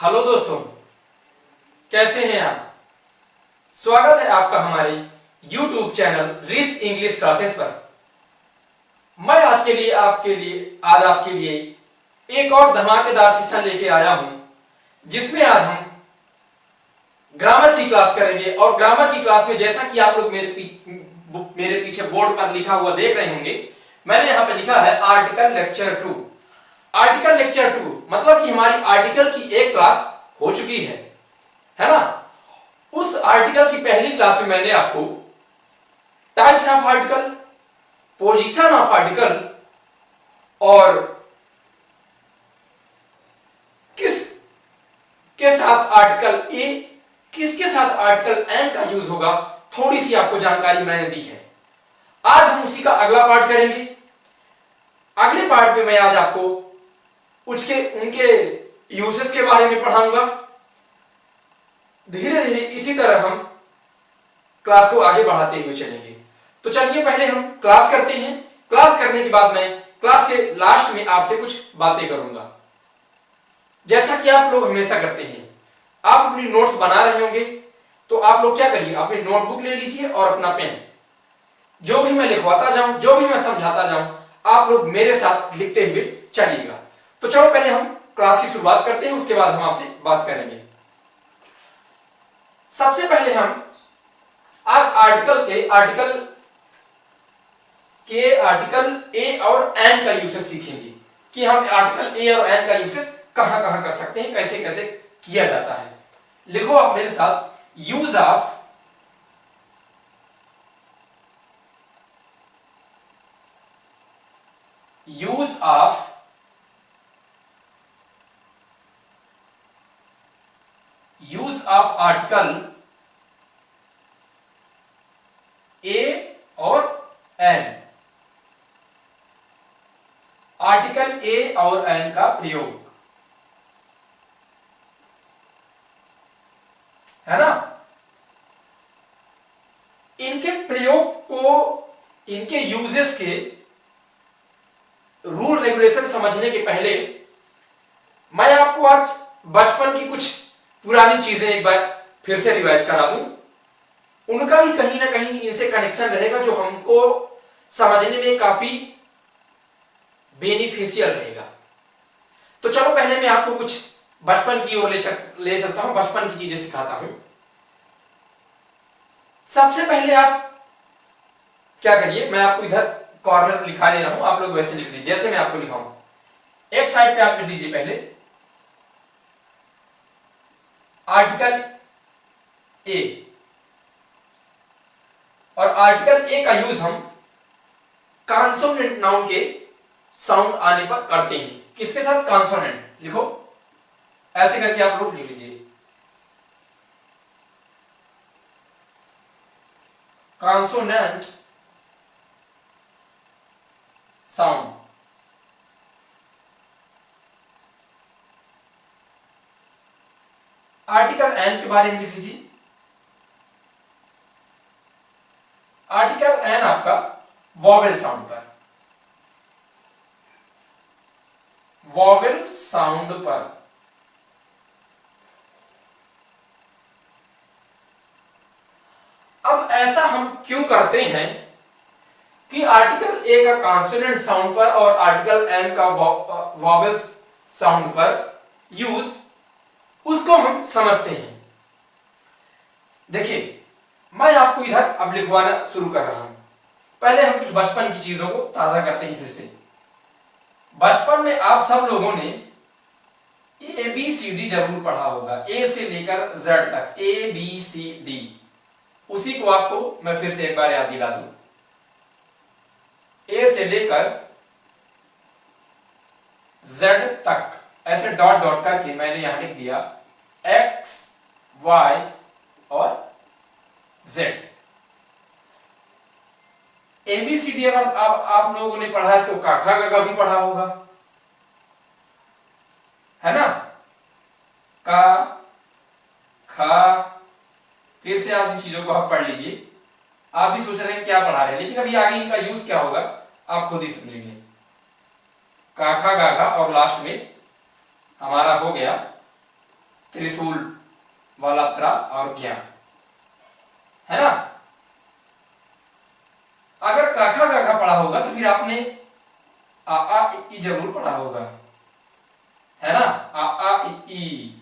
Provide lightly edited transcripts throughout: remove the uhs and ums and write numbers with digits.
Hello दोस्तों, कैसे हैं आप। स्वागत है आपका हमारे YouTube चैनल रिस इंग्लिश क्लासेस पर। मैं आज आपके लिए एक और धमाकेदार सेशन लेके आया हूं, जिसमें आज हम ग्रामर की क्लास करेंगे। और ग्रामर की क्लास में जैसा कि आप लोग मेरे पीछे बोर्ड पर लिखा हुआ देख रहे होंगे, मैंने यहाँ पे लिखा है आर्टिकल लेक्चर 2। आर्टिकल लेक्चर 2 मतलब कि हमारी आर्टिकल की एक क्लास हो चुकी है ना। उस आर्टिकल की पहली क्लास में मैंने आपको types of article, position of article और किसके साथ आर्टिकल ए, किसके साथ आर्टिकल एन का यूज होगा, थोड़ी सी आपको जानकारी मैंने दी है। आज हम उसी का अगला पार्ट करेंगे। अगले पार्ट में मैं आज आपको उनके यूसेस के बारे में पढ़ाऊंगा। धीरे धीरे इसी तरह हम क्लास को आगे बढ़ाते हुए चलेंगे। तो चलिए पहले हम क्लास करते हैं। क्लास करने के बाद मैं क्लास के लास्ट में आपसे कुछ बातें करूंगा। जैसा कि आप लोग हमेशा करते हैं, आप अपनी नोट्स बना रहे होंगे, तो आप लोग क्या करिए, अपनी नोटबुक ले लीजिए और अपना पेन। जो भी मैं लिखवाता जाऊं, जो भी मैं समझाता जाऊं, आप लोग मेरे साथ लिखते हुए चलिएगा। तो चलो पहले हम क्लास की शुरुआत करते हैं, उसके बाद हम आपसे बात करेंगे। सबसे पहले हम आज आर्टिकल ए और एन का यूसेज सीखेंगे कि हम आर्टिकल ए और एन का यूसेज कहां कहां कर सकते हैं, कैसे कैसे किया जाता है। लिखो आप मेरे साथ, यूज ऑफ आर्टिकल ए और एन। आर्टिकल ए और एन का प्रयोग है ना। इनके प्रयोग को, इनके यूजेस के रूल रेगुलेशन समझने के पहले मैं आपको आज बचपन की कुछ पुरानी चीजें एक बार फिर से रिवाइज करा दूं। उनका भी कहीं ना कहीं इनसे कनेक्शन रहेगा, जो हमको समझने में काफी बेनिफिशियल रहेगा। तो चलो पहले मैं आपको कुछ बचपन की ओर ले चलता हूं, बचपन की चीजें सिखाता हूं। सबसे पहले आप क्या करिए, मैं आपको इधर कॉर्नर पर लिखा दे रहा हूं, आप लोग वैसे लिख लीजिए जैसे मैं आपको लिखाऊं। एक साइड पे आप लिख लीजिए पहले आर्टिकल ए, और आर्टिकल ए का यूज हम कॉन्सोनेंट नाउन के साउंड आने पर करते हैं। किसके साथ? कॉन्सोनेंट। लिखो ऐसे करके आप लोग लिख लीजिए, कॉन्सोनेंट साउंड। आर्टिकल एन के बारे में लिख लीजिए। आर्टिकल एन आपका वॉवेल साउंड पर, वॉवेल साउंड पर। अब ऐसा हम क्यों करते हैं कि आर्टिकल ए का कॉन्सोनेंट साउंड पर और आर्टिकल एन का वॉवेल साउंड पर यूज, उसको हम समझते हैं। देखिए मैं आपको इधर अब लिखवाना शुरू कर रहा हूं। पहले हम कुछ बचपन की चीजों को ताजा करते हैं फिर से। बचपन में आप सब लोगों ने ABCD जरूर पढ़ा होगा, ए से लेकर जेड तक, ABCD। उसी को आपको मैं फिर से एक बार याद दिला दूं। ए से लेकर जेड तक, ऐसे डॉट डॉट करके मैंने यहां लिख दिया X, Y और Z। ABCD अगर आप लोगों ने पढ़ा है तो काखा गागा भी पढ़ा होगा, है ना। का, खा, फिर से आज इन चीजों को आप पढ़ लीजिए। आप भी सोच रहे हैं क्या पढ़ा रहे हैं, लेकिन अभी आगे इनका यूज क्या होगा आप खुद ही समझेंगे। काखा गाघा और लास्ट में हमारा हो गया त्रिशूल वाला त्रा और ज्ञा, है ना। अगर काखा गाघा पढ़ा होगा तो फिर आपने आ ई जरूर पढ़ा होगा, है ना। आ ई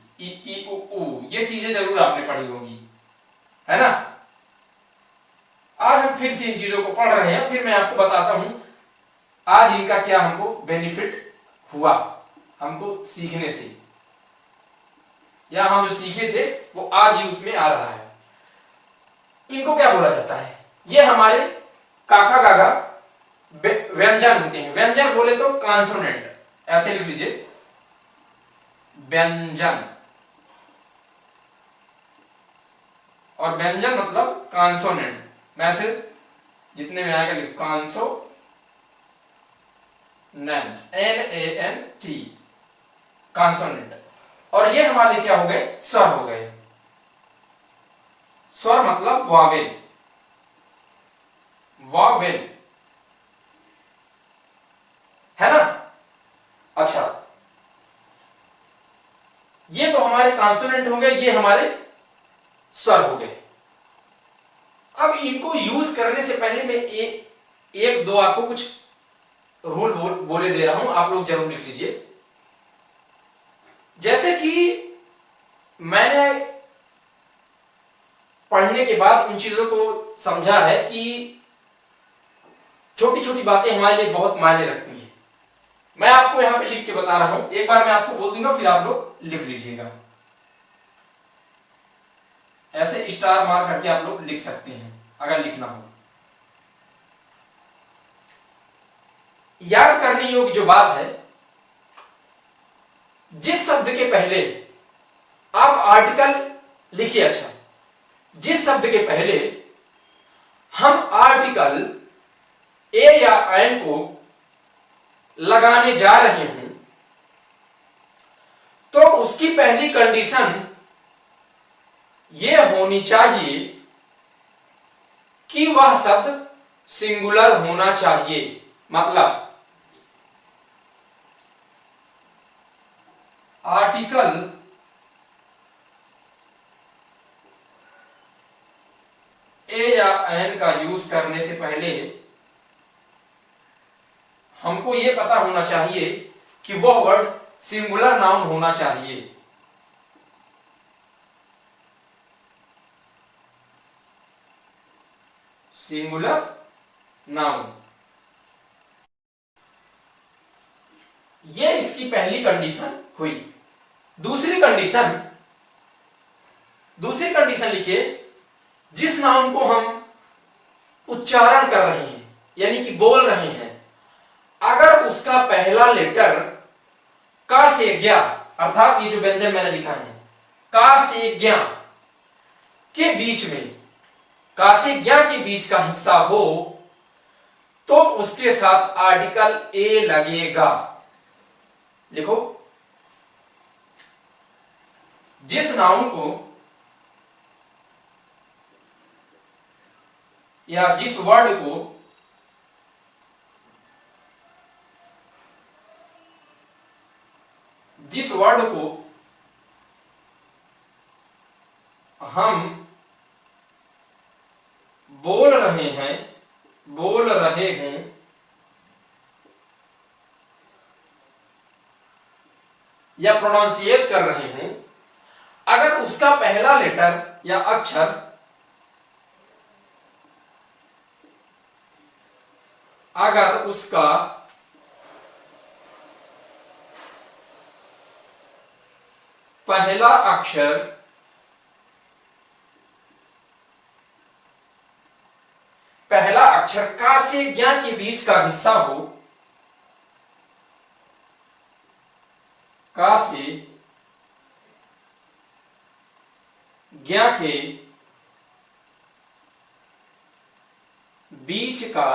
उ ये चीजें जरूर आपने पढ़ी होगी, है ना। आज हम फिर से इन चीजों को पढ़ रहे हैं, फिर मैं आपको बताता हूं आज इनका क्या हमको बेनिफिट हुआ हमको सीखने से, या हम जो सीखे थे वो आज ही उसमें आ रहा है। इनको क्या बोला जाता है, ये हमारे काखा गागा व्यंजन होते हैं। व्यंजन बोले तो कॉन्सोनेंट, ऐसे लिख लीजिए व्यंजन, और व्यंजन मतलब कॉन्सोनेंट। मैं से जितने में आएगा लिख कॉन्सोनेंट, NANT, कॉन्सोनेंट। और ये हमारे क्या हो गए, स्वर हो गए। स्वर मतलब वावेल, वावेल, है ना। अच्छा, ये तो हमारे कॉन्सोनेंट हो गए, ये हमारे स्वर हो गए। अब इनको यूज करने से पहले मैं एक दो आपको कुछ रूल बोले दे रहा हूं, आप लोग जरूर लिख लीजिए। जैसे कि मैंने पढ़ने के बाद उन चीजों को समझा है कि छोटी छोटी बातें हमारे लिए बहुत मायने रखती हैं। मैं आपको यहां पे लिख के बता रहा हूं, एक बार मैं आपको बोल दूंगा, फिर आप लोग लिख लीजिएगा। ऐसे स्टार मार करके आप लोग लिख सकते हैं अगर लिखना हो। याद करने योग्य जो बात है, जिस शब्द के पहले आप आर्टिकल लिखिए। अच्छा, जिस शब्द के पहले हम आर्टिकल ए या एन को लगाने जा रहे हैं, तो उसकी पहली कंडीशन यह होनी चाहिए कि वह शब्द सिंगुलर होना चाहिए। मतलब आर्टिकल ए या एन का यूज करने से पहले हमको यह पता होना चाहिए कि वह वर्ड सिंगुलर नाउन होना चाहिए। सिंगुलर नाउन, ये इसकी पहली कंडीशन हुई। दूसरी कंडीशन लिखिए, जिस नाउन को हम उच्चारण कर रहे हैं यानी कि बोल रहे हैं, अगर उसका पहला लेटर का से ज्ञा, अर्थात ये जो व्यंजन मैंने लिखा है का से ज्ञा के बीच में, का से ज्ञा के बीच का हिस्सा हो, तो उसके साथ आर्टिकल ए लगेगा। लिखो, जिस नाउन को या जिस वर्ड को हम बोल रहे हैं या प्रोनाउंसिएट कर रहे हैं, अगर उसका पहला लेटर या अक्षर अगर उसका पहला अक्षर का से ज्ञा के बीच का हिस्सा हो, का से ज्ञा के बीच का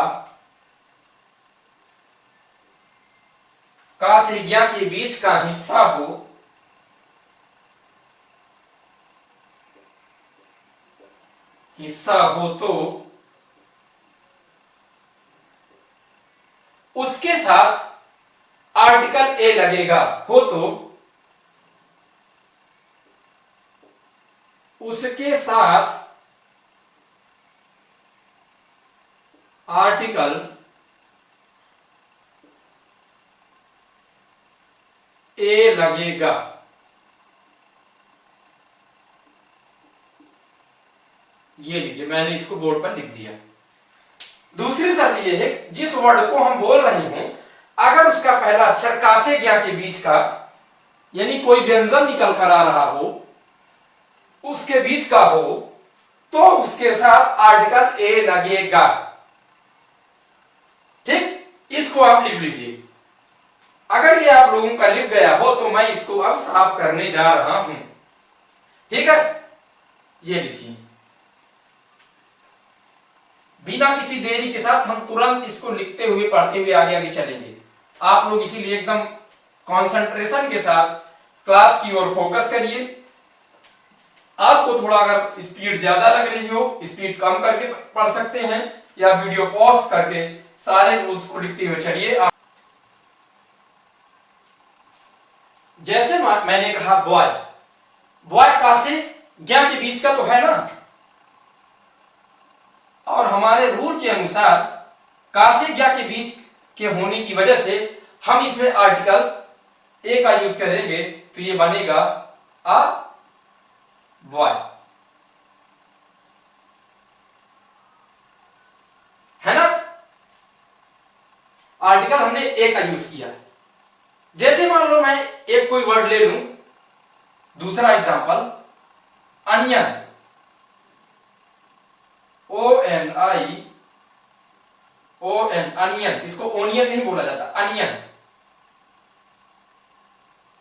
से ज्ञा के बीच का हिस्सा हो तो उसके साथ आर्टिकल ए लगेगा। हो तो उसके साथ आर्टिकल ए लगेगा। ये लीजिए, मैंने इसको बोर्ड पर लिख दिया। दूसरी शर्त ये है, जिस वर्ड को हम बोल रहे हैं अगर उसका पहला अक्षर का से ज्ञा के बीच का यानी कोई व्यंजन निकल कर आ रहा हो, उसके बीच का हो, तो उसके साथ आर्टिकल ए लगेगा। ठीक, इसको आप लिख लीजिए। अगर ये आप लोगों का लिख गया हो तो मैं इसको अब साफ करने जा रहा हूं। ठीक है, ये लीजिए। बिना किसी देरी के साथ हम तुरंत इसको लिखते हुए पढ़ते हुए आगे आगे चलेंगे। आप लोग इसीलिए एकदम कंसंट्रेशन के साथ क्लास की ओर फोकस करिए। आपको थोड़ा अगर स्पीड ज्यादा लग रही हो, स्पीड कम करके पढ़ सकते हैं या वीडियो पॉज करके सारे रूल्स को लिखते हुए चलिए। जैसे मैंने कहा बॉय, बॉय का से ज्ञा के बीच का तो है ना, और हमारे रूल के अनुसार का से ज्ञा के बीच के होने की वजह से हम इसमें आर्टिकल ए का यूज करेंगे, तो ये बनेगा अ बॉय, है ना। आर्टिकल हमने ए का यूज किया। जैसे मान लो मैं एक कोई वर्ड ले लूं, दूसरा example onion, ONI ON, onion, इसको ओनियन नहीं बोला जाता, अनियन,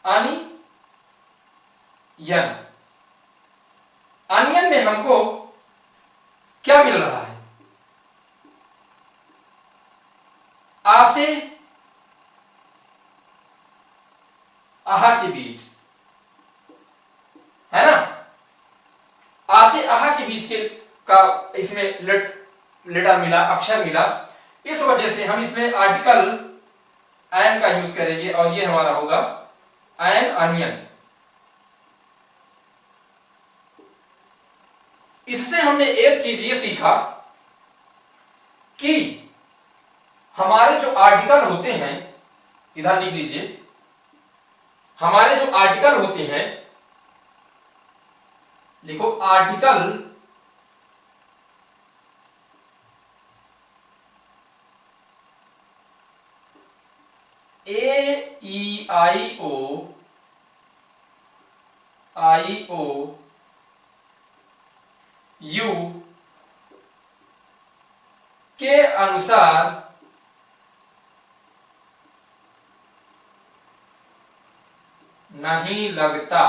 अनियन। अनियन में हमको क्या मिल रहा है? आ से आहा के बीच, है ना। आ से आहा के बीच के का इसमें लेटर मिला, अक्षर मिला, इस वजह से हम इसमें आर्टिकल एन का यूज करेंगे और ये हमारा होगा एन, अनियन। इससे हमने एक चीज ये सीखा कि हमारे जो आर्टिकल होते हैं, इधर लिख लीजिए, हमारे जो आर्टिकल होते हैं, लिखो article a E I O you के अनुसार नहीं लगता।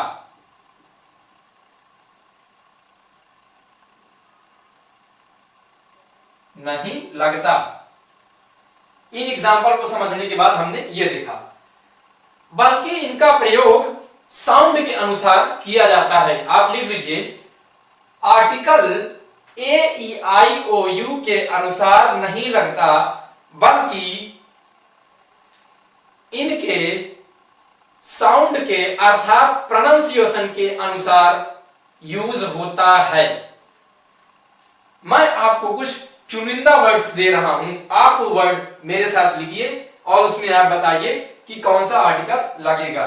नहीं लगता। इन एग्जाम्पल को समझने के बाद हमने ये देखा, बल्कि इनका प्रयोग साउंड के अनुसार किया जाता है। आप लिख लीजिए, article a E I O you के अनुसार नहीं लगता, बल्कि इनके साउंड के अर्थात प्रोनाउंसिएशन के अनुसार यूज होता है। मैं आपको कुछ चुनिंदा वर्ड्स दे रहा हूं, आप वो वर्ड मेरे साथ लिखिए और उसमें आप बताइए कि कौन सा आर्टिकल लगेगा।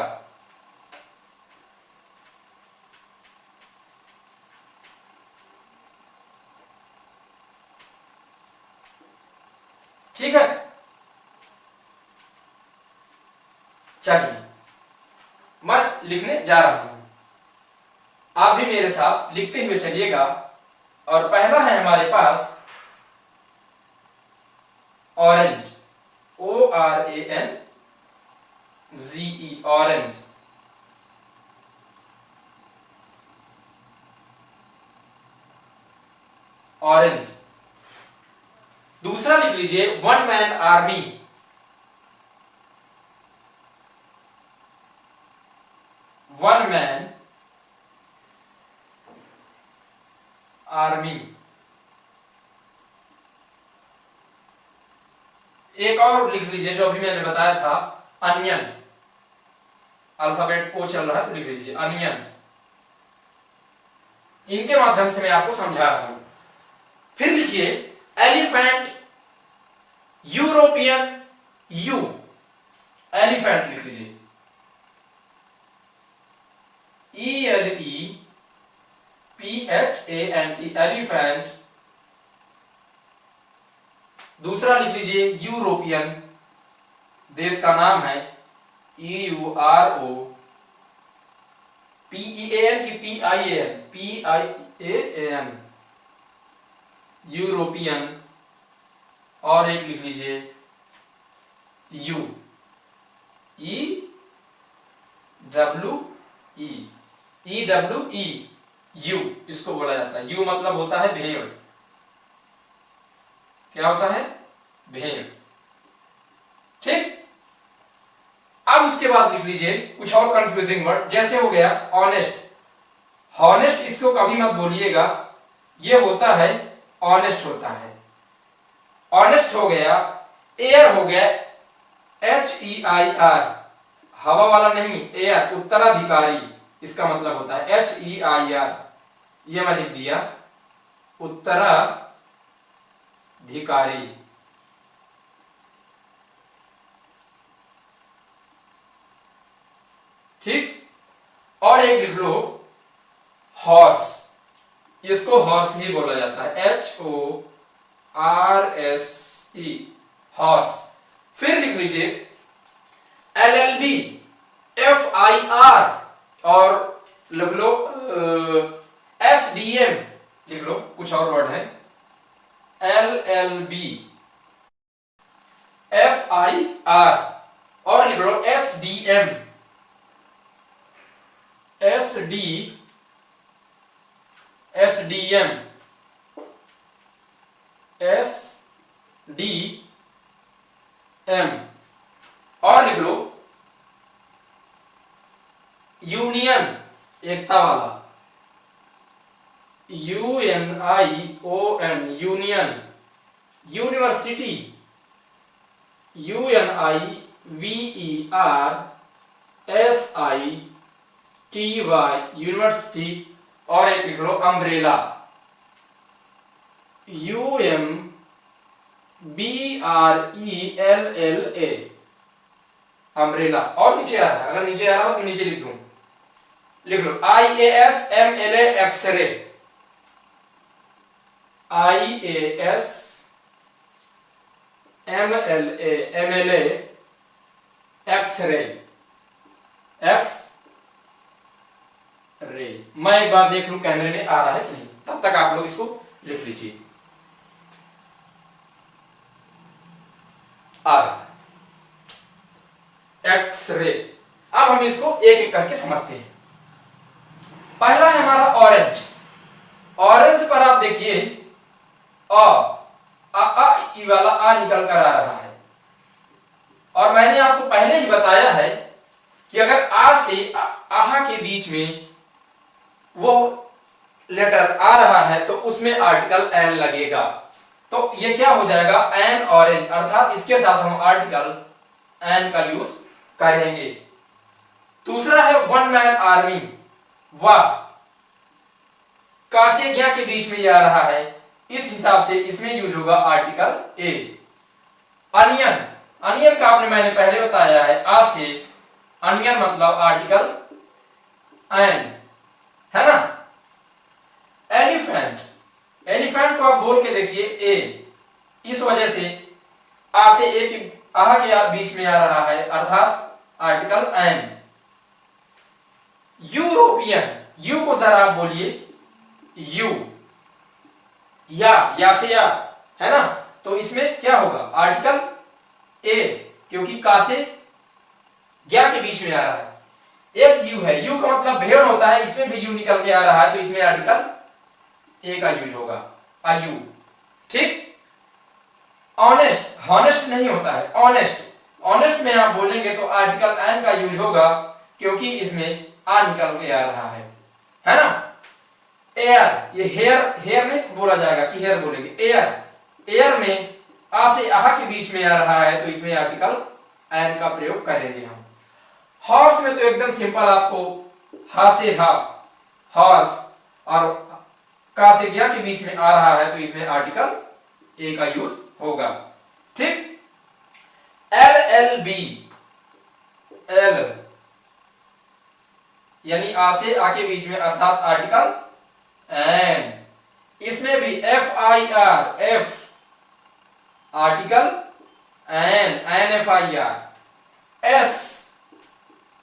ठीक है, चलिए मैं लिखने जा रहा हूं, आप भी मेरे साथ लिखते हुए चलिएगा। और पहला है हमारे पास ऑरेंज, ORANGE, ऑरेंज। ऑरेंज। दूसरा लिख लीजिए, one man army, one man army. एक और लिख लीजिए जो अभी मैंने बताया था, अनियन, अल्फाबेट ओ चल रहा है तो लिख लीजिए अनियन। इनके माध्यम से मैं आपको समझा रहा हूं। फिर लिखिए एलिफेंट, यूरोपियन, यू, एलिफेंट लिख लीजिए ELEPHANT, एलिफेंट। दूसरा लिख लीजिए यूरोपियन, देश का नाम है EUROPEAN की PIAN, यूरोपियन। और एक लिख लीजिए यू, EWE, यू इसको बोला जाता है। यू मतलब होता है भेड़। क्या होता है? भेड़। ठीक। अब उसके बाद लिख लीजिए कुछ और कंफ्यूजिंग वर्ड, जैसे हो गया ऑनेस्ट। हॉनेस्ट इसको कभी मत बोलिएगा, ये होता है ऑनेस्ट होता है। ऑनेस्ट हो गया। एयर हो गया HEIR, हवा वाला नहीं, एयर, उत्तराधिकारी, इसका मतलब होता है HEIR। ये मैं लिख दिया उत्तराधिकारी। ठीक। और एक लिख लो हॉर्स, इसको हॉर्स ही बोला जाता है, HORSE, हॉर्स। फिर लिख लीजिए LLB, FIR, और लिख लो SDM, लिख लो कुछ और वर्ड है LLB, FIR, और लिख लो SDM, SDM, और लिख लो यूनियन, एकता वाला, UNION, union. University, UNIVERSITY, university. और एक लिख लो अम्ब्रेला, UMBRELLA, अम्ब्रेला। और नीचे आ रहा है, अगर नीचे आ रहा हो तो नीचे लिख दूं, लिख लो IASMLA, x-ray, IASMLA, x-ray, x-ray. मैं एक बार देख लूं कैमरे में आ रहा है कि नहीं, तब तक आप लोग इसको लिख लीजिए। आ रहा है एक्सरे। अब हम इसको एक एक करके समझते हैं। पहला है हमारा ऑरेंज। ऑरेंज पर आप देखिए ई वाला आ निकल कर आ रहा है, और मैंने आपको पहले ही बताया है कि अगर आ से आहा के बीच में वो लेटर आ रहा है तो उसमें आर्टिकल एन लगेगा। तो ये क्या हो जाएगा, एन ऑरेंज, अर्थात इसके साथ हम आर्टिकल एन का यूज करेंगे। दूसरा है वन मैन आर्मी, वाह, का से क्या के बीच में ये आ रहा है, इस हिसाब से इसमें यूज होगा आर्टिकल ए। अनियन, अनियन का आपने मैंने पहले बताया है, आ से अनियन मतलब आर्टिकल एन, है ना। एलिफेंट, एलिफेंट को आप बोल के देखिए ए, इस वजह से आ से ए की आ के बीच में आ रहा है, अर्थात आर्टिकल एन। यूरोपियन, यू को जरा आप बोलिए यू, या से या, है ना, तो इसमें क्या होगा आर्टिकल ए, क्योंकि का से ज्ञा के बीच में आ रहा है। एक यू है, यू का मतलब भेड़ होता है, इसमें भी यू निकल के आ रहा है, तो इसमें आर्टिकल ए का यूज होगा, आयु। ठीक। ऑनेस्ट, हॉनेस्ट नहीं होता है, ऑनेस्ट, ऑनेस्ट में आप बोलेंगे तो आर्टिकल एन का यूज होगा, क्योंकि इसमें आ निकल के आ रहा है ना। एयर, ये हेयर, हेयर नहीं बोला जाएगा कि हेयर बोलेंगे, एयर, एयर में आ से आहा के बीच में आ रहा है, तो इसमें आर्टिकल एन का प्रयोग करेंगे हम। हॉर्स में तो एकदम सिंपल, आपको हा से हा, हॉर्स, और का से क्या के बीच में आ रहा है तो इसमें आर्टिकल ए का यूज होगा। ठीक। LLB, एल यानी आ से आ के बीच में अर्थात आर्टिकल एन, इसमें भी FIR, F article an, NFIR। S,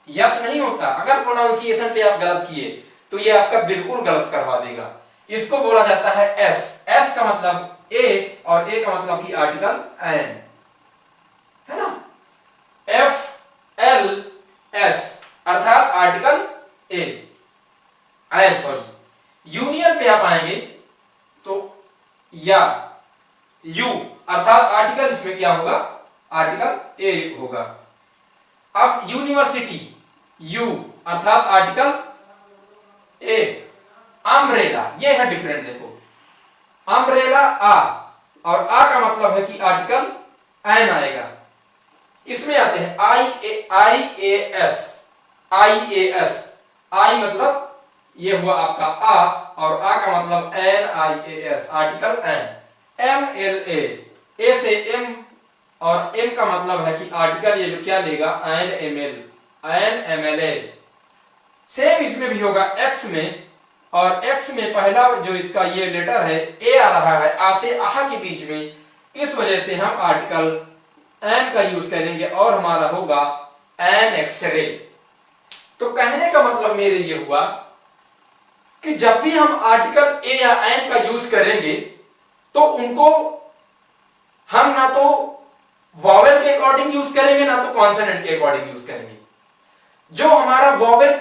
yes नहीं होता। अगर प्रोनाउंसिएशन पे आप गलत किए तो ये आपका बिल्कुल गलत करवा देगा। इसको बोला जाता है एस। एस का मतलब ए और ए का मतलब कि आर्टिकल एन, है ना। FLS अर्थात article a, N sorry. Union पे आप आएंगे तो या यू अर्थात आर्टिकल इसमें क्या होगा, आर्टिकल ए होगा। अब यूनिवर्सिटी, यू अर्थात आर्टिकल ए। अम्ब्रेला, ये है डिफरेंट, देखो अम्ब्रेला आ और आ का मतलब है कि आर्टिकल एन आएगा। इसमें आते हैं IAS, आई मतलब ये हुआ आपका आ और आ का मतलब NIAS, आर्टिकल एन। MLA, ए से एम और एम का मतलब है कि आर्टिकल ये जो क्या लेगा, NMLA। सेम इसमें भी होगा एक्स में, और एक्स में पहला जो इसका ये लेटर है ए आ रहा है आ से आहा के बीच में, इस वजह से हम आर्टिकल एन का यूज करेंगे और हमारा होगा एन एक्सरे। तो कहने का मतलब मेरे ये हुआ कि जब भी हम आर्टिकल ए या एन का यूज करेंगे तो उनको हम ना तो वॉवेल के अकॉर्डिंग यूज करेंगे ना तो कॉन्सोनेंट के अकॉर्डिंग यूज करेंगे। जो हमारा वॉवेल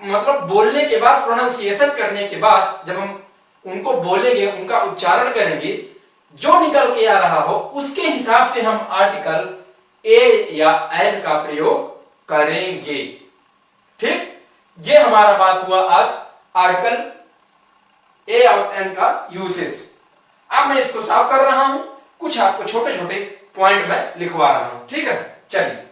मतलब बोलने के बाद, प्रोनाउंसिएशन करने के बाद जब हम उनको बोलेंगे, उनका उच्चारण करेंगे, जो निकल के आ रहा हो उसके हिसाब से हम आर्टिकल ए या एन का प्रयोग करेंगे। ठीक, ये हमारा बात हुआ आज आर्टिकल ए और एन का यूसेज। अब मैं इसको साफ कर रहा हूं, कुछ आपको छोटे छोटे पॉइंट में लिखवा रहा हूं। ठीक है, चलिए।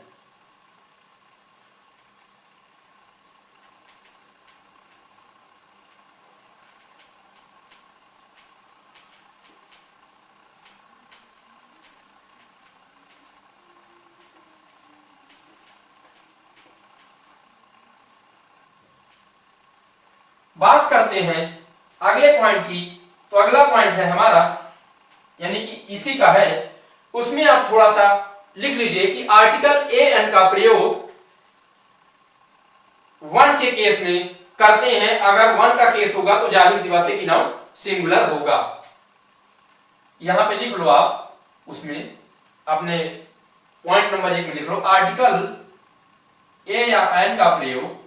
बात करते हैं अगले पॉइंट की। तो अगला पॉइंट है हमारा, यानी कि इसी का है, उसमें आप थोड़ा सा लिख लीजिए कि आर्टिकल ए एन का प्रयोग वन के केस में करते हैं। अगर वन का केस होगा तो जाहिर सी बात है कि नाउन सिंगुलर होगा। यहां पे लिख लो आप, उसमें अपने पॉइंट नंबर 1 में लिख लो आर्टिकल ए या एन का प्रयोग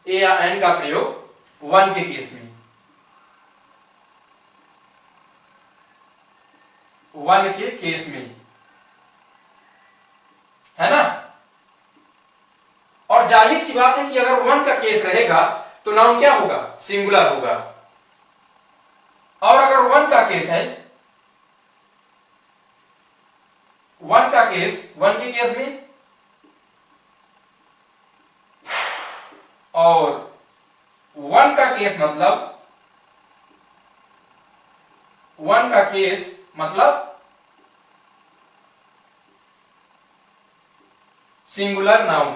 ए या एन का प्रयोग वन के केस में, वन के केस में, है ना। और जाहिर सी बात है कि अगर वन का केस रहेगा तो नाउन क्या होगा, सिंगुलर होगा। और अगर वन का केस है, वन के केस में और वन का केस मतलब सिंगुलर नाउन।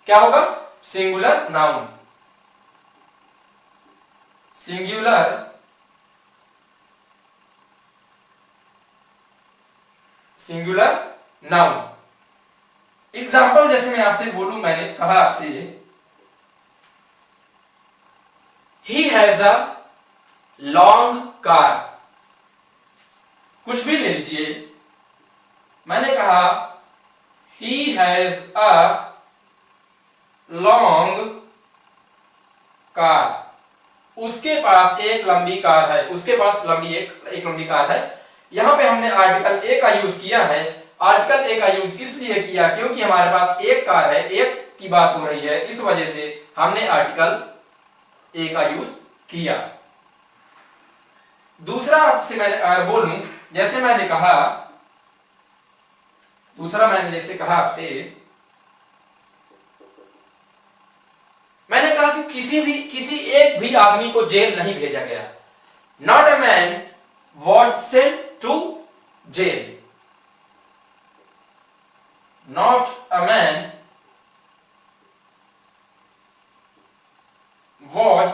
क्या होगा, singular noun, singular noun. Example जैसे मैं आपसे बोलूं, मैंने कहा आपसे ये, he has a long car. कुछ भी ले लीजिए, मैंने कहा he has a long car, उसके पास एक लंबी कार है, उसके पास एक लंबी कार है। यहां पे हमने आर्टिकल ए का यूज किया है। आर्टिकल ए का यूज इसलिए किया क्योंकि हमारे पास एक कार है, एक की बात हो रही है, इस वजह से हमने आर्टिकल ए का यूज किया। दूसरा आपसे मैं अगर बोलूं, जैसे मैंने कहा दूसरा मैंने जैसे कहा आपसे, मैंने कहा कि किसी एक भी आदमी को जेल नहीं भेजा गया। Not a man was sent to jail. Not a man was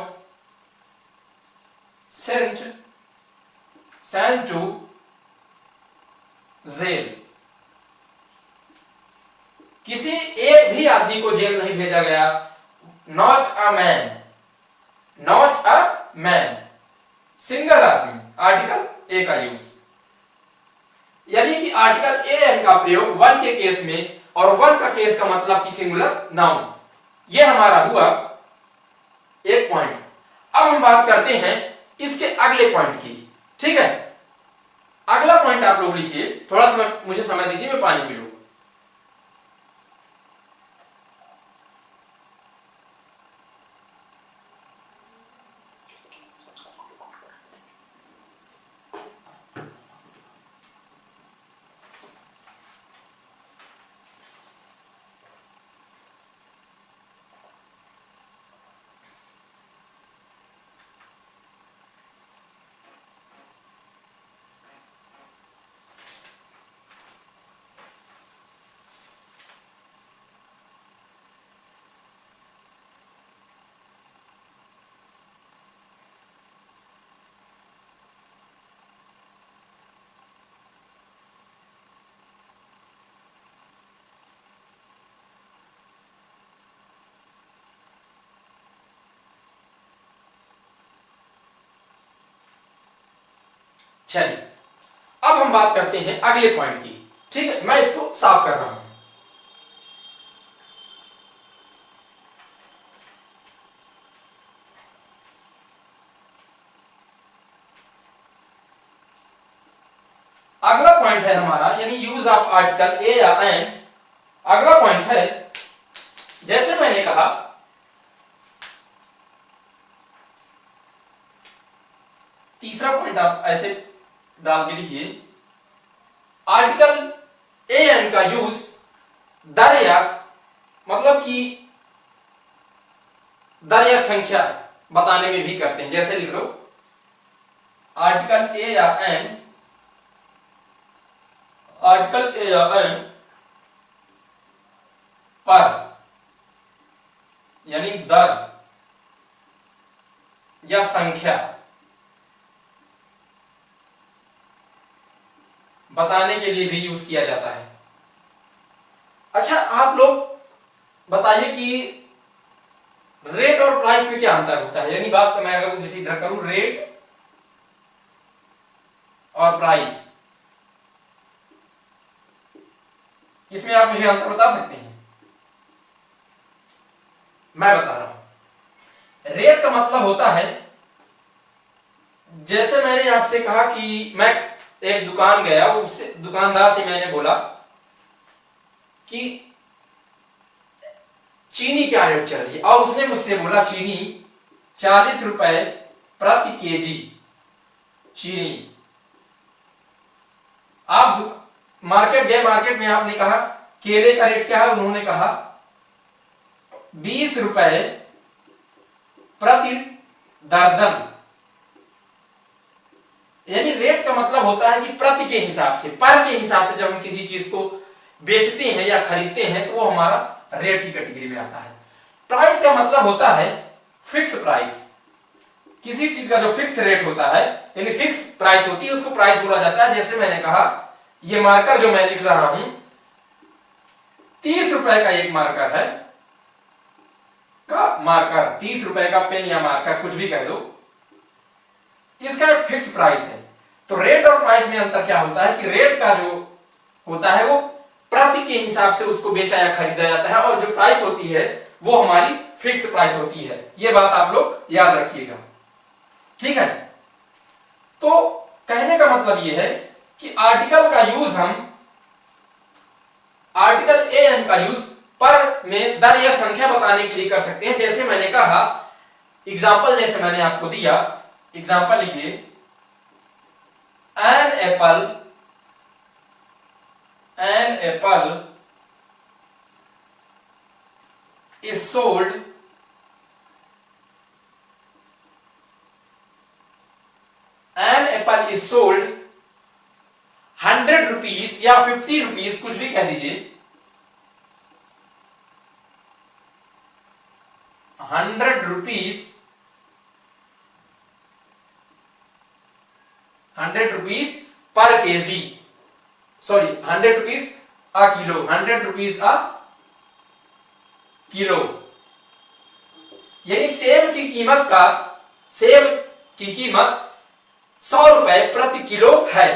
sent to jail. किसी एक भी आदमी को जेल नहीं भेजा गया। Not a man, not a man, single आदमी, आर्टिकल ए का यूज। यानी कि आर्टिकल ए एन का प्रयोग वन के केस में, और वन का केस का मतलब कि सिंगुलर नाउन। यह हमारा हुआ एक पॉइंट। अब हम बात करते हैं इसके अगले पॉइंट की। ठीक है, अगला पॉइंट आप लोग लीजिए, थोड़ा सा मुझे समय दीजिए, मैं पानी पी लूं। चलिए, अब हम बात करते हैं अगले पॉइंट की। ठीक है, मैं इसको साफ कर रहा हूं। अगला पॉइंट है हमारा, यानी यूज ऑफ आर्टिकल ए या एन। अगला पॉइंट है, जैसे मैंने कहा, तीसरा पॉइंट आप ऐसे डाल के लिखिए, आर्टिकल ए एन का यूज दर या, मतलब कि दर या संख्या बताने में भी करते हैं। जैसे लिख लो, आर्टिकल ए या एन, आर्टिकल ए या एन पर, यानी दर या संख्या बताने के लिए भी यूज किया जाता है। अच्छा, आप लोग बताइए कि रेट और प्राइस में क्या अंतर होता है। यानी बात मैं अगर जैसे इधर करूं, रेट और प्राइस, इसमें आप मुझे अंतर बता सकते हैं? मैं बता रहा हूं। रेट का मतलब होता है, जैसे मैंने आपसे कहा कि मैं एक दुकान गया, उससे दुकानदार से मैंने बोला कि चीनी क्या रेट चल रही है, और उसने मुझसे बोला चीनी 40 रुपए प्रति केजी चीनी। आप मार्केट गए, मार्केट में आपने कहा केले का रेट क्या है, उन्होंने कहा 20 रुपए प्रति दर्जन। यानी रेट का मतलब होता है कि प्रति के हिसाब से, पर के हिसाब से जब हम किसी चीज को बेचते हैं या खरीदते हैं तो वो हमारा रेट की कैटेगरी में आता है। प्राइस का मतलब होता है फिक्स प्राइस। किसी चीज का जो फिक्स रेट होता है, यानी फिक्स प्राइस होती है, उसको प्राइस बोला जाता है। जैसे मैंने कहा, ये मार्कर जो मैं लिख रहा हूं 30 रुपए का एक मार्कर है, का मार्कर 30 रुपए का पेन या मार्कर कुछ भी कह दो, इसका एक फिक्स प्राइस है। तो रेट और प्राइस में अंतर क्या होता है कि रेट का जो होता है वो प्रति के हिसाब से उसको बेचा या खरीदा जाता है, और जो प्राइस होती है वो हमारी फिक्स प्राइस होती है। ये बात आप लोग याद रखिएगा। ठीक है, तो कहने का मतलब ये है कि आर्टिकल का यूज हम, आर्टिकल ए एन का यूज पर में दर या संख्या बताने के लिए कर सकते हैं। जैसे मैंने कहा, एग्जाम्पल जैसे मैंने आपको दिया, एग्जाम्पल लिखिए, an apple An apple is sold an apple is sold 100 rupees या 50 रुपीज, कुछ भी कह दीजिए, 100 rupees, 100 rupees per KG, sorry 100 rupees a kilo, 100 rupees a kilo, यानी सेब की कीमत 100 रुपए प्रति किलो है।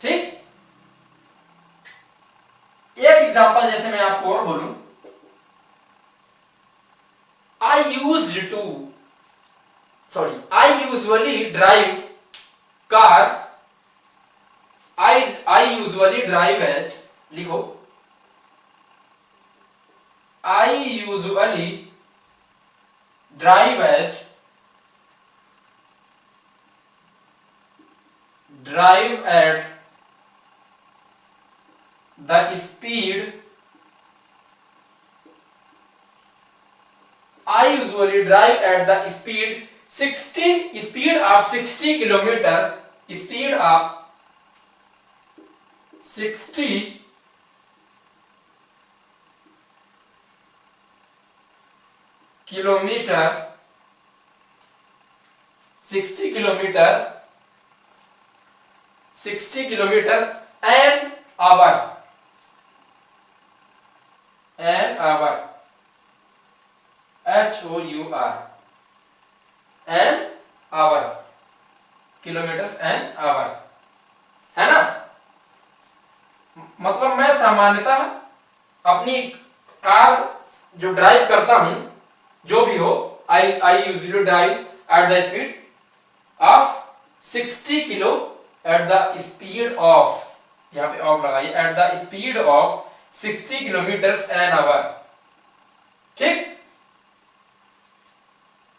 ठीक, एक एग्जांपल जैसे मैं आपको और बोलूं, I usually drive car, I usually drive at, लिखो, I usually drive at the speed, I usually drive at the speed 60 kilometre, speed of 60 kilometre, 60 kilometre, 60 kilometre an hour, HOUR, an hour, kilometres an hour, है ना। मतलब मैं सामान्यतः अपनी car जो drive करता हूं, जो भी हो, I usually drive at the speed of 60 kilo, at the speed of, यहां पे ऑफ लगाइए, at the speed of 60 kilometres an hour. ठीक,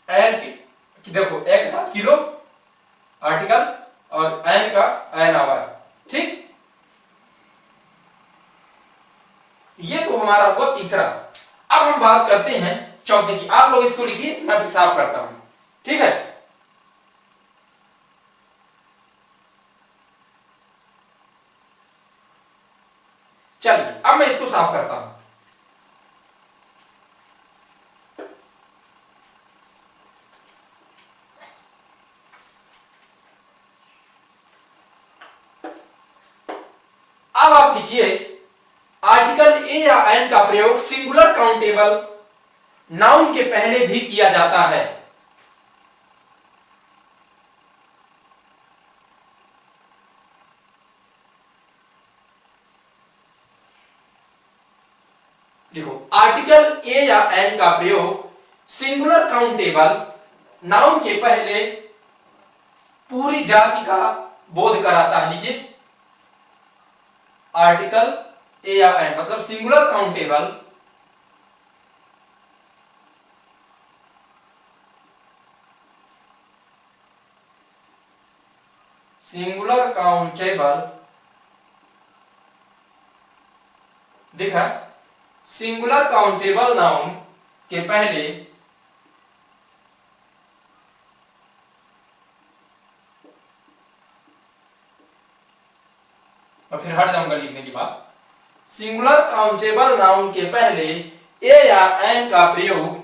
एन की देखो, एक के साथ किलो आर्टिकल और एन का एन आवर। ठीक, ये तो हमारा हुआ तीसरा। अब हम बात करते हैं चौथे की। आप लोग इसको लिखिए, मैं फिर साफ करता हूं। ठीक है, चलिए अब मैं इसको साफ करता हूं। अब आप लिखिए, आर्टिकल ए या एन का प्रयोग सिंगुलर काउंटेबल नाउन के पहले भी किया जाता है। देखो, आर्टिकल ए या एन का प्रयोग सिंगुलर काउंटेबल नाउन के पहले पूरी जाति का बोध कराता है। लीजिए, आर्टिकल ए या एन मतलब सिंगुलर काउंटेबल दिखा, सिंगुलर काउंटेबल नाउन के पहले और फिर हट जाऊंगा लिखने की बात। सिंगुलर काउंटेबल नाउन के पहले ए या एन का प्रयोग,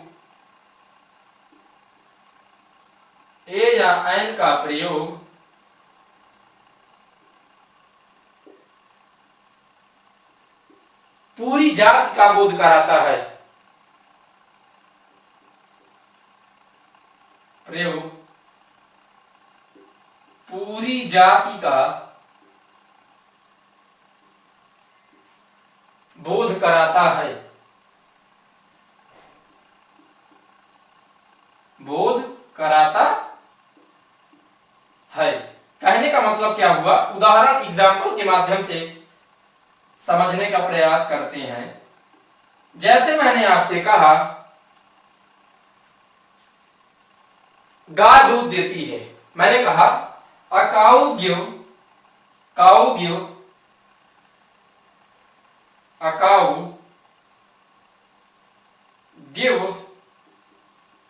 ए या एन का प्रयोग पूरी जाति का बोध कराता है। प्रयोग पूरी जाति का बोध कराता है। बोध कराता है कहने का मतलब क्या हुआ? उदाहरण एग्जाम्पल के माध्यम से समझने का प्रयास करते हैं। जैसे मैंने आपसे कहा गाय दूध देती है, मैंने कहा अ काऊ गिव, काऊ गिव, अ काऊ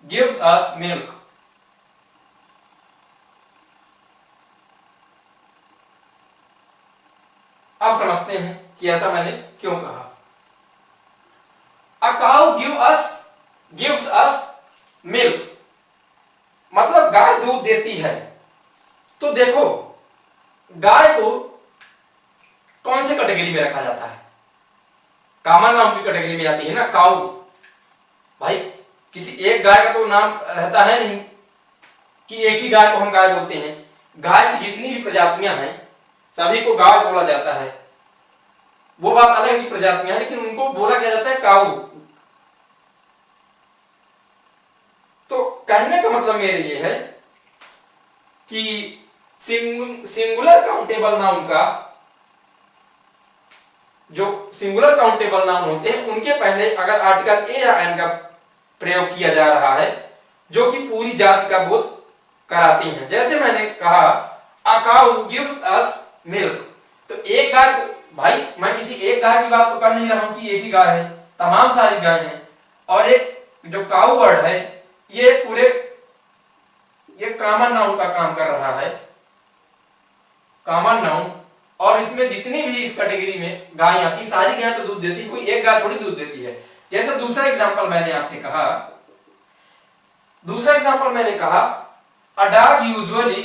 gives us milk। अब समझते हैं कि ऐसा मैंने क्यों कहा। A cow gives us milk, मतलब गाय दूध देती है। तो देखो गाय को कौन से कैटेगरी में रखा जाता है? कॉमन नाउन की कैटेगरी में आती है ना काऊ। भाई किसी एक गाय का तो नाम रहता है नहीं कि एक ही गाय को हम गाय बोलते हैं। गाय की जितनी भी प्रजातियां हैं सभी को गाय बोला जाता है। वो बात अलग ही प्रजातियां हैं, लेकिन उनको बोला क्या जाता है काऊ। तो कहने का मतलब मेरे ये है कि सिंगुलर काउंटेबल नाउन का, जो सिंगुलर काउंटेबल नाउन होते हैं उनके पहले अगर आर्टिकल ए या एन का प्रयोग किया जा रहा है जो कि पूरी जाति का बोध कराती हैं। जैसे मैंने कहा अ काऊ गिव्स अस मिल्क, तो एक गाय, भाई मैं किसी एक गाय की बात तो कर नहीं रहा हूं कि एक ही गाय है, तमाम सारी गाय हैं। और एक जो काऊ वर्ड है ये पूरे ये कॉमन नाउन का काम कर रहा है, कॉमन नाउन। और इसमें जितनी भी इस कैटेगरी में गाय आती, सारी गाय तो दूध देती है, कोई एक गाय थोड़ी दूध देती है। जैसे दूसरा एग्जांपल मैंने आपसे कहा, दूसरा एग्जांपल मैंने कहा a dog usually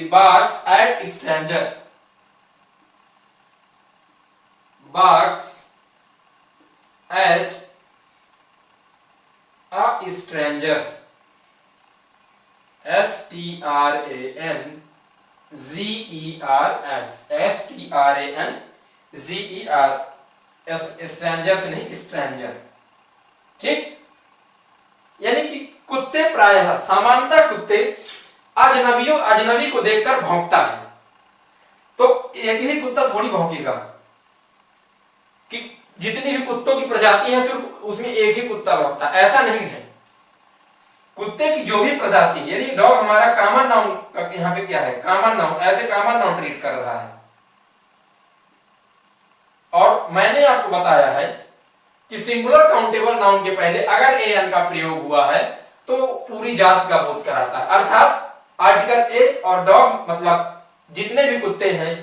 barks at stranger, barks at a strangers, strangers नहीं stranger, ठीक। यानी कि कुत्ते प्रायः, सामान्यतः कुत्ते अजनबी को देखकर भौंकता है। तो एक ही कुत्ता थोड़ी भौंकेगा कि जितनी भी कुत्तों की प्रजाति है सिर्फ उसमें एक ही कुत्ता भौंकता, ऐसा नहीं है। कुत्ते की जो भी प्रजाति है, यानी डॉग हमारा कॉमन नाउन, यहाँ पे क्या है कॉमन नाउन, ऐसे कॉमन नाउन ट्रीट कर रहा है। और मैंने आपको बताया है कि सिंगुलर काउंटेबल नाउन के पहले अगर ए एन का प्रयोग हुआ है तो पूरी जात का बोध कराता है। अर्थात आर्टिकल ए और डॉग मतलब जितने भी कुत्ते हैं,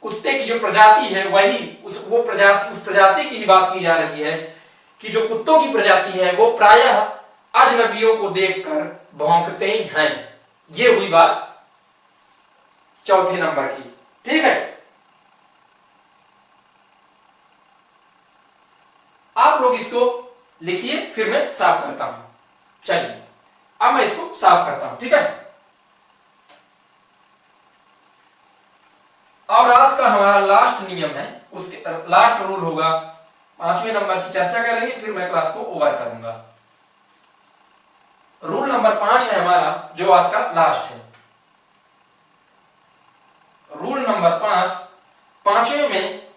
कुत्ते की जो प्रजाति है वही उस प्रजाति की ही बात की जा रही है कि जो कुत्तों की प्रजाति है वो प्रायः अजनबियों को देखकर भौंकते हैं। ये हुई बात चौथे नंबर की, ठीक है। आप लोग इसको लिखिए, फिर मैं साफ करता हूं। चलिए अब मैं इसको साफ करता हूं, ठीक है। और आज का हमारा लास्ट नियम है, उसके लास्ट रूल होगा, 5वें नंबर की चर्चा करेंगे, फिर मैं क्लास को ओवर करूंगा। रूल नंबर 5 है हमारा, जो आज का लास्ट है। रूल नंबर 5, 5वें में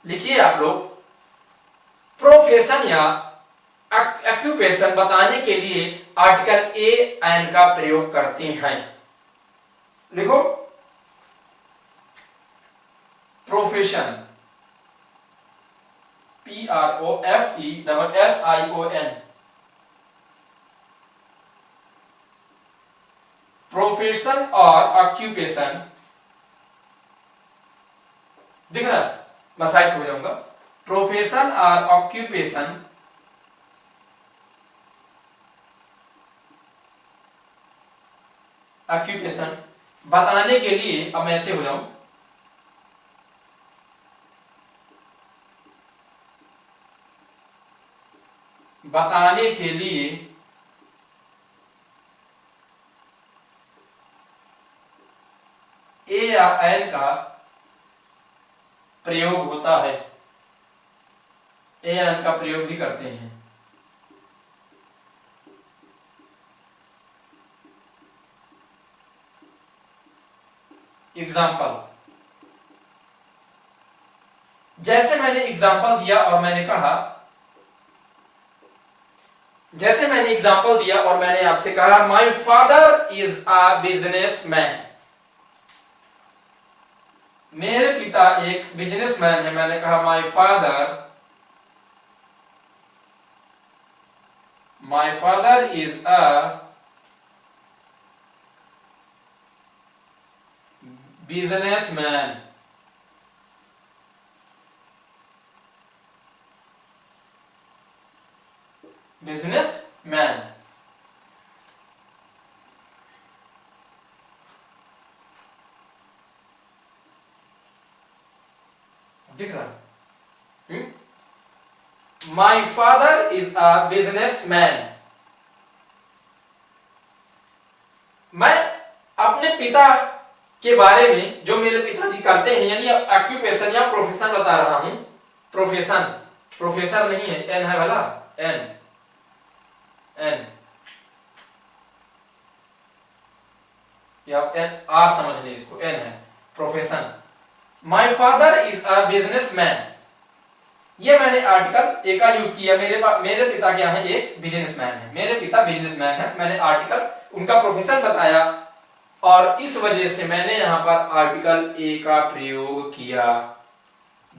लिखिए आप लोग, प्रोफेशन या ऑक्यूपेशन बताने के लिए आर्टिकल ए एन का प्रयोग करते हैं। लिखो प्रोफेशन, PROFESSION, प्रोफेशन और ऑक्यूपेशन, दिख रहा है, मैं साइड हो जाऊंगा। प्रोफेशन और ऑक्यूपेशन बताने के लिए, अब मैं ऐसे हो जाऊं, बताने के लिए ए या एन का प्रयोग होता है, ए एन का प्रयोग भी करते हैं। एग्जाम्पल। जैसे मैंने एग्जाम्पल दिया और मैंने कहा, जैसे मैंने एग्जाम्पल दिया और मैंने आपसे कहा my father is a businessman, मेरे पिता एक बिजनेसमैन है। मैंने कहा my father is a businessman. Businessman. दिख रहा है? My father is a businessman. मैं अपने पिता के बारे में जो मेरे पिताजी करते हैं यानी ऑक्यूपेशन या प्रोफेशन बता रहा हूं। प्रोफेशन, प्रोफेसर नहीं है, एन है वाला, एन एन या एन आर समझ लें इसको, एन है profession. My father is a businessman, ये मैंने आर्टिकल ए का यूज किया। मेरे पिता क्या है, एक बिजनेसमैन है, मेरे पिता बिजनेसमैन है। मैंने आर्टिकल उनका प्रोफेशन बताया और इस वजह से मैंने यहां पर आर्टिकल ए का प्रयोग किया।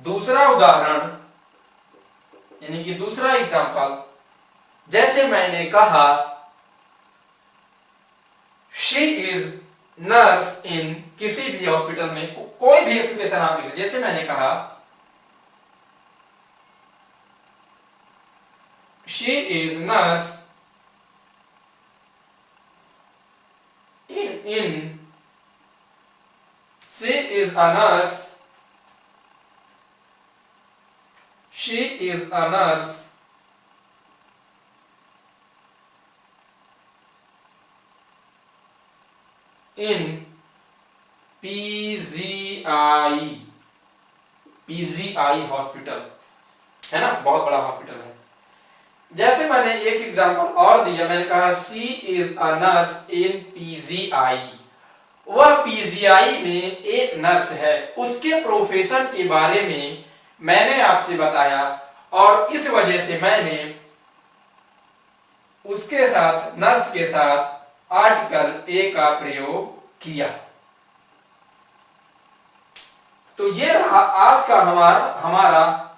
दूसरा उदाहरण यानी कि दूसरा एग्जांपल, जैसे मैंने कहा शी इज नर्स इन, किसी भी हॉस्पिटल में कोई भी ऑक्यूपेशन आप लिख, जैसे मैंने कहा she is nurse in she is a nurse, she is a nurse in PGI hospital, है ना, बहुत बड़ा हॉस्पिटल है। जैसे मैंने एक एग्जांपल और दिया, मैंने कहा she is a nurse in PGI, वह PGI में एक नर्स है। उसके प्रोफेशन के बारे में मैंने आपसे बताया और इस वजह से मैंने उसके साथ, नर्स के साथ आर्टिकल ए का प्रयोग किया। तो ये रहा आज का हमारा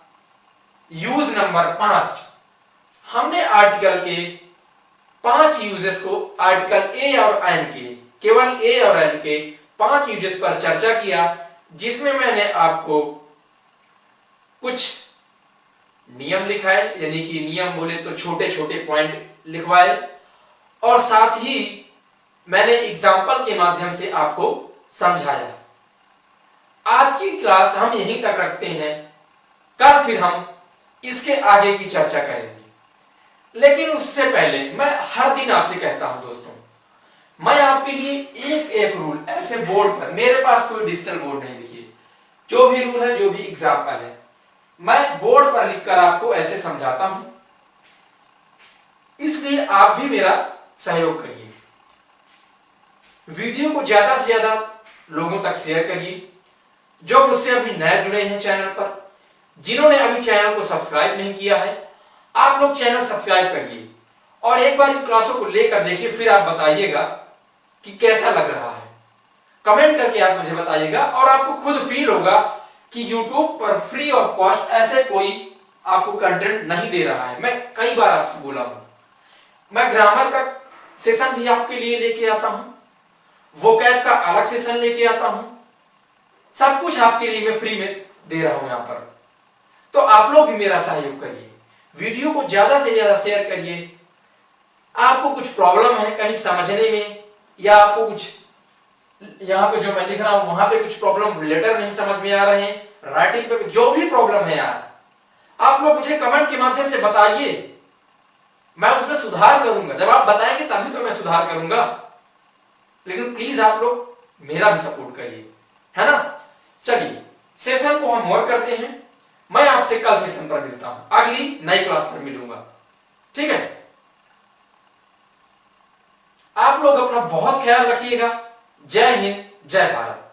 यूज नंबर 5। हमने आर्टिकल के 5 यूजेस को, आर्टिकल ए और एन के, केवल ए और एन के 5 यूजेस पर चर्चा किया, जिसमें मैंने आपको कुछ नियम लिखाए, यानी कि नियम बोले तो छोटे छोटे पॉइंट लिखवाए, और साथ ही मैंने एग्जाम्पल के माध्यम से आपको समझाया। आज की क्लास हम यहीं तक रखते हैं, कल फिर हम इसके आगे की चर्चा करेंगे। लेकिन उससे पहले मैं हर दिन आपसे कहता हूं दोस्तों, मैं आपके लिए एक एक रूल ऐसे बोर्ड पर, मेरे पास कोई डिजिटल बोर्ड नहीं, देखिए जो भी रूल है, जो भी एग्जाम्पल है, मैं बोर्ड पर लिखकर आपको ऐसे समझाता हूं। इसलिए आप भी मेरा सहयोग करिए, वीडियो को ज्यादा से ज्यादा लोगों तक शेयर करिए। जो मुझसे अभी नए जुड़े हैं चैनल पर, जिन्होंने अभी चैनल को सब्सक्राइब नहीं किया है, आप लोग चैनल सब्सक्राइब करिए और एक बार इन क्लासों को लेकर देखिए, फिर आप बताइएगा कि कैसा लग रहा है। कमेंट करके आप मुझे बताइएगा और आपको खुद फील होगा कि YouTube पर फ्री ऑफ कॉस्ट ऐसे कोई आपको कंटेंट नहीं दे रहा है। मैं कई बार आपसे बोला हूं, मैं ग्रामर का सेशन भी आपके लिए लेके आता हूं, वोकैब का अलग सेशन लेके आता हूं, सब कुछ आपके लिए मैं फ्री में दे रहा हूं यहां पर। तो आप लोग भी मेरा सहयोग करिए, वीडियो को ज्यादा से ज्यादा शेयर करिए। आपको कुछ प्रॉब्लम है कहीं समझने में, या आपको कुछ यहाँ पे जो मैं लिख रहा हूं वहां पे कुछ प्रॉब्लम, लेटर नहीं समझ में आ रहे हैं, राइटिंग पे जो भी प्रॉब्लम है यार, आप लोग मुझे कमेंट के माध्यम से बताइए, मैं उसमें सुधार करूंगा। जब आप बताएंगे तभी तो मैं सुधार करूंगा। लेकिन प्लीज आप लोग मेरा भी सपोर्ट करिए, है ना। चलिए सेशन को हम और करते हैं, मैं आपसे कल सेशन पर मिलता हूं, अगली नई क्लास पर मिलूंगा, ठीक है। आप लोग अपना बहुत ख्याल रखिएगा। जय हिंद, जय भारत।